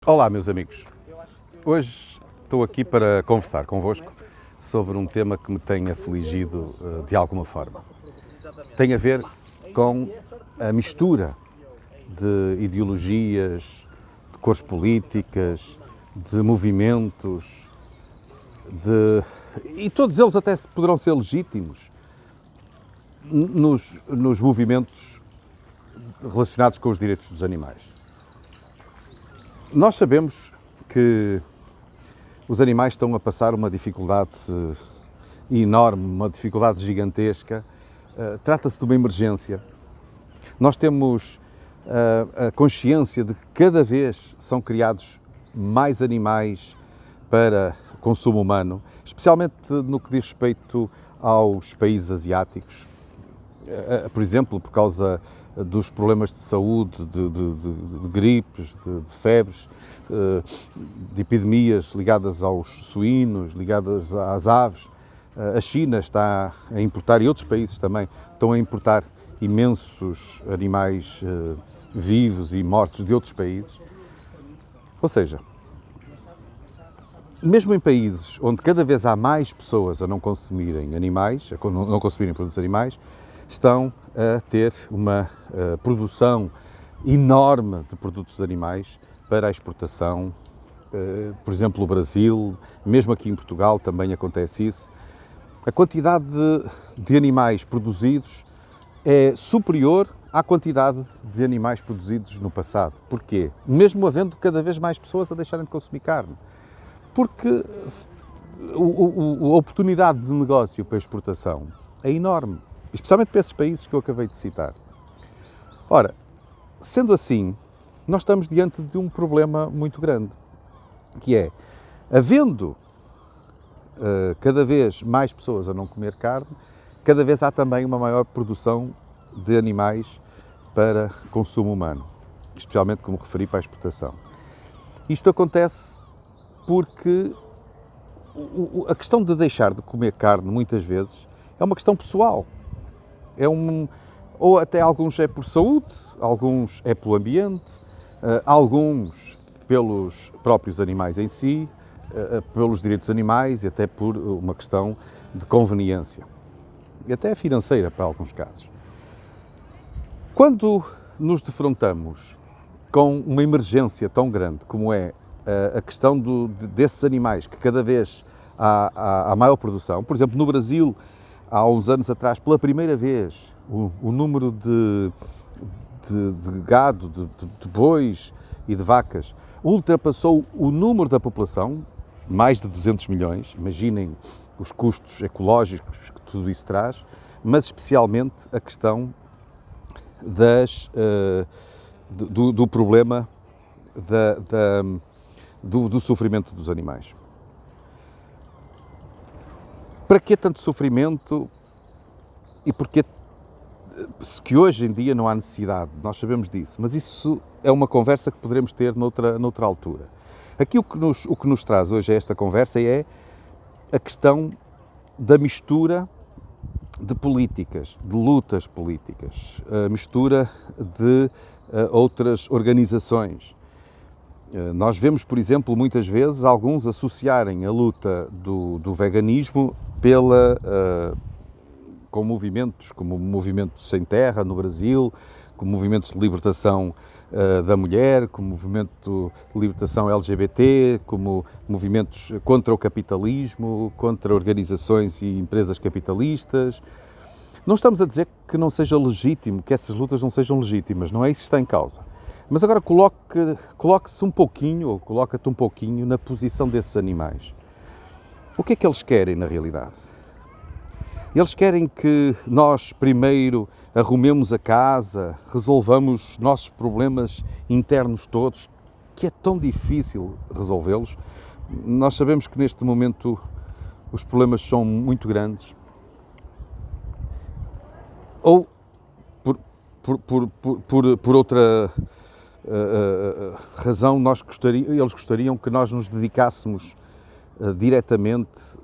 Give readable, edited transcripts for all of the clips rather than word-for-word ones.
Olá, meus amigos. Hoje estou aqui para conversar convosco sobre um tema que me tem afligido de alguma forma. Tem a ver com a mistura de ideologias, de cores políticas, de movimentos, e todos eles até poderão ser legítimos nos movimentos relacionados com os direitos dos animais. Nós sabemos que os animais estão a passar uma dificuldade enorme, uma dificuldade gigantesca. Trata-se de uma emergência. Nós temos a consciência de que cada vez são criados mais animais para consumo humano, especialmente no que diz respeito aos países asiáticos. Por exemplo, por causa dos problemas de saúde, de gripes, de febres, de epidemias ligadas aos suínos, ligadas às aves. A China está a importar, e outros países também, estão a importar imensos animais vivos e mortos de outros países. Ou seja, mesmo em países onde cada vez há mais pessoas a não consumirem animais, a não consumirem produtos animais, estão a ter uma produção enorme de produtos animais para a exportação. Por exemplo, o Brasil, mesmo aqui em Portugal também acontece isso. A quantidade de animais produzidos é superior à quantidade de animais produzidos no passado. Porquê? Mesmo havendo cada vez mais pessoas a deixarem de consumir carne. Porque a oportunidade de negócio para a exportação é enorme, especialmente para esses países que eu acabei de citar. Ora, sendo assim, nós estamos diante de um problema muito grande, que é, havendo cada vez mais pessoas a não comer carne, cada vez há também uma maior produção de animais para consumo humano, especialmente, como referi, para a exportação. Isto acontece porque a questão de deixar de comer carne, muitas vezes, é uma questão pessoal. Ou até alguns é por saúde, alguns é pelo ambiente, alguns pelos próprios animais em si, pelos direitos animais e até por uma questão de conveniência. E até financeira, para alguns casos. Quando nos defrontamos com uma emergência tão grande como é a questão desses animais, que cada vez há maior produção. Por exemplo, no Brasil, há uns anos atrás, pela primeira vez, o número de gado, de bois e de vacas ultrapassou o número da população, mais de 200 milhões. Imaginem os custos ecológicos que tudo isso traz, mas especialmente a questão do problema do sofrimento dos animais. Para que tanto sofrimento e porquê que hoje em dia não há necessidade? Nós sabemos disso, mas isso é uma conversa que poderemos ter noutra altura. Aqui o que nos traz hoje a esta conversa é a questão da mistura de políticas, de lutas políticas, a mistura de outras organizações. Nós vemos, por exemplo, muitas vezes alguns associarem a luta do veganismo com movimentos como o Movimento Sem Terra no Brasil, como movimentos de libertação da mulher, como movimento de libertação LGBT, como movimentos contra o capitalismo, contra organizações e empresas capitalistas. Não estamos a dizer que não seja legítimo, que essas lutas não sejam legítimas, não é isso que está em causa. Mas agora coloque-se um pouquinho, ou coloca-te um pouquinho na posição desses animais. O que é que eles querem na realidade? Eles querem que nós primeiro arrumemos a casa, resolvamos nossos problemas internos todos, que é tão difícil resolvê-los. Nós sabemos que neste momento os problemas são muito grandes. Ou por outra razão, eles gostariam que nós nos dedicássemos diretamente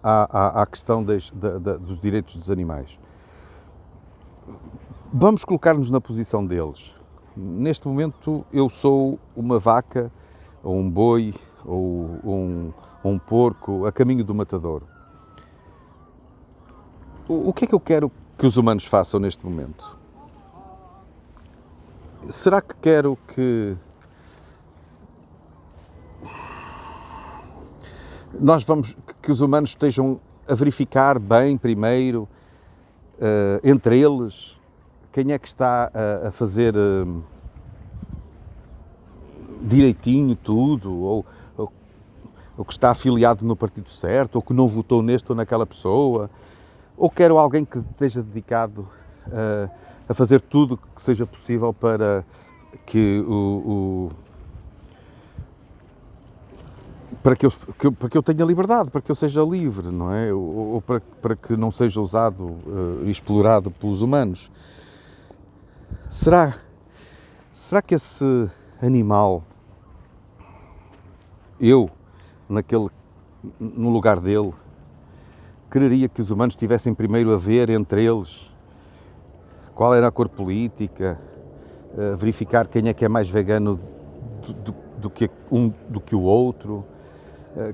à questão dos direitos dos animais. Vamos colocar-nos na posição deles. neste momento eu sou uma vaca, ou um boi, ou um porco a caminho do matadouro. O que é que eu quero que os humanos façam neste momento? Será que quero que que os humanos estejam a verificar bem primeiro, entre eles, quem é que está a fazer direitinho tudo, ou que está afiliado no partido certo, ou que não votou neste ou naquela pessoa, ou quero alguém que esteja dedicado a fazer tudo que seja possível para que para que eu tenha liberdade, para que eu seja livre, não é? Ou para que não seja usado e explorado pelos humanos. Será que esse animal, eu, no lugar dele, quereria que os humanos tivessem primeiro a ver entre eles qual era a cor política, verificar quem é que é mais vegano do que o outro,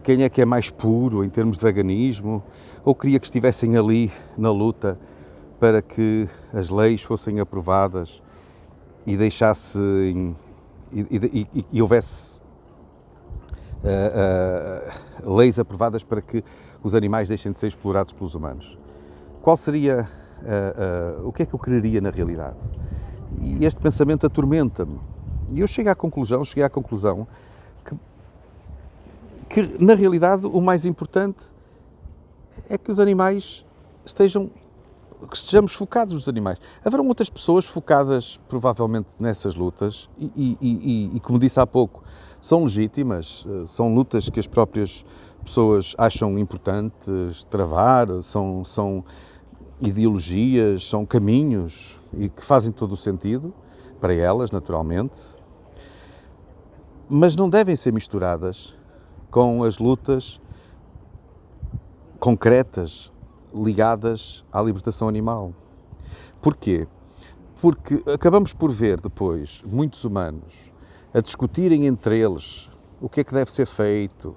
quem é que é mais puro em termos de veganismo, ou queria que estivessem ali na luta para que as leis fossem aprovadas e deixassem e houvesse leis aprovadas para que os animais deixem de ser explorados pelos humanos. Qual seria o que é que eu quereria na realidade? E este pensamento atormenta-me. E eu cheguei à conclusão que na realidade o mais importante é que os animais que estejamos focados nos animais. Haverão outras pessoas focadas provavelmente nessas lutas e como disse há pouco, são legítimas, são lutas que as próprias pessoas acham importantes travar, são ideologias, são caminhos e que fazem todo o sentido para elas, naturalmente, mas não devem ser misturadas com as lutas concretas ligadas à libertação animal. Porquê? Porque acabamos por ver depois muitos humanos a discutirem entre eles o que é que deve ser feito,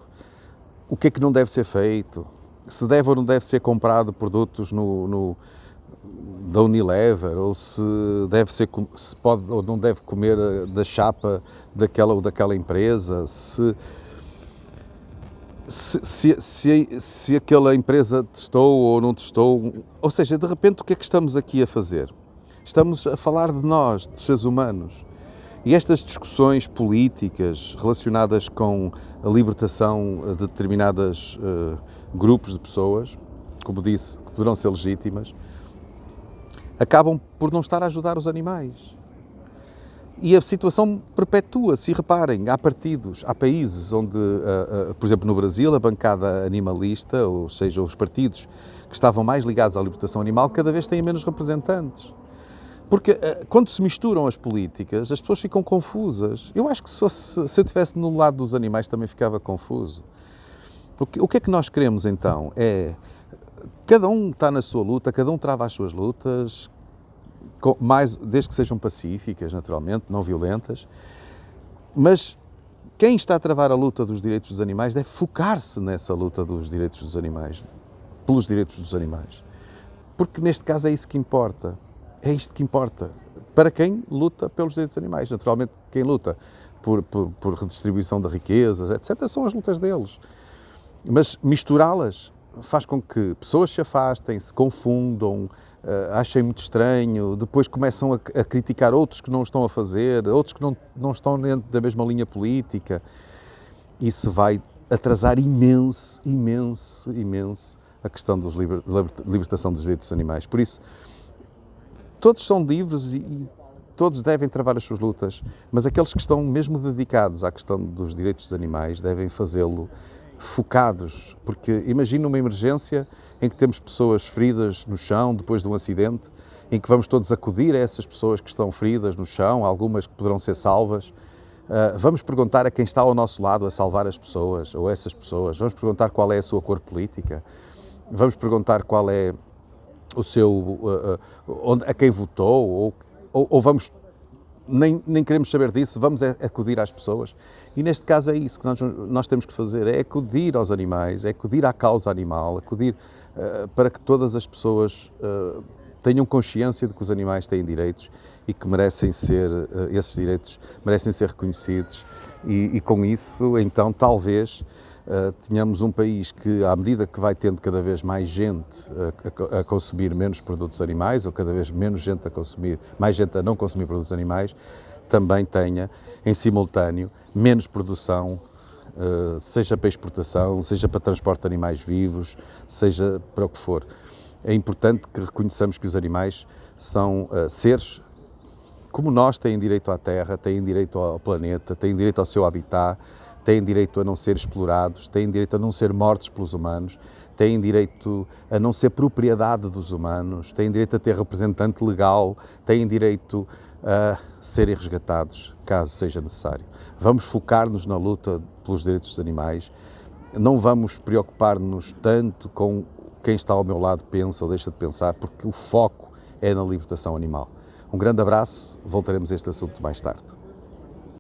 o que é que não deve ser feito, se deve ou não deve ser comprado produtos da Unilever, ou se pode ou não deve comer da chapa daquela ou daquela empresa, se aquela empresa testou ou não testou. Ou seja, de repente, o que é que estamos aqui a fazer? Estamos a falar de nós, dos seres humanos. E estas discussões políticas relacionadas com a libertação de determinados grupos de pessoas, como disse, que poderão ser legítimas, acabam por não estar a ajudar os animais. E a situação perpetua-se. E reparem, há partidos, há países onde, por exemplo, no Brasil, a bancada animalista, ou seja, os partidos que estavam mais ligados à libertação animal, cada vez têm menos representantes. Porque quando se misturam as políticas, as pessoas ficam confusas. Eu acho que se eu estivesse no lado dos animais também ficava confuso. O que é que nós queremos então? Cada um está na sua luta, cada um trava as suas lutas, desde que sejam pacíficas, naturalmente, não violentas, mas quem está a travar a luta dos direitos dos animais deve focar-se nessa luta dos direitos dos animais, pelos direitos dos animais. Porque neste caso é isso que importa. É isto que importa. Para quem luta pelos direitos dos animais. Naturalmente, quem luta por redistribuição de riquezas, etc., são as lutas deles. Mas misturá-las faz com que pessoas se afastem, se confundam, achem muito estranho, depois começam a criticar outros que não o estão a fazer, outros que não estão dentro da mesma linha política. Isso vai atrasar imenso a questão da libertação dos direitos dos animais. Por isso, todos são livres e todos devem travar as suas lutas, mas aqueles que estão mesmo dedicados à questão dos direitos dos animais devem fazê-lo focados, porque imagina uma emergência em que temos pessoas feridas no chão depois de um acidente, em que vamos todos acudir a essas pessoas que estão feridas no chão, algumas que poderão ser salvas. Vamos perguntar a quem está ao nosso lado a salvar as pessoas, ou essas pessoas. Vamos perguntar qual é a sua cor política. Vamos perguntar qual é o seu, a quem votou, ou vamos nem queremos saber disso, vamos acudir às pessoas. E neste caso é isso que nós temos que fazer, é acudir aos animais, é acudir à causa animal, acudir para que todas as pessoas tenham consciência de que os animais têm direitos e que merecem ser, esses direitos merecem ser reconhecidos e com isso, então, talvez tenhamos um país que, à medida que vai tendo cada vez mais gente a consumir menos produtos animais, ou cada vez menos gente a consumir, mais gente a não consumir produtos animais, também tenha, em simultâneo, menos produção, seja para exportação, seja para transporte de animais vivos, seja para o que for. É importante que reconheçamos que os animais são seres como nós, têm direito à terra, têm direito ao planeta, têm direito ao seu habitat, têm direito a não ser explorados, têm direito a não ser mortos pelos humanos, têm direito a não ser propriedade dos humanos, têm direito a ter representante legal, têm direito a serem resgatados, caso seja necessário. Vamos focar-nos na luta pelos direitos dos animais, não vamos preocupar-nos tanto com quem está ao meu lado pensa ou deixa de pensar, porque o foco é na libertação animal. Um grande abraço, voltaremos a este assunto mais tarde.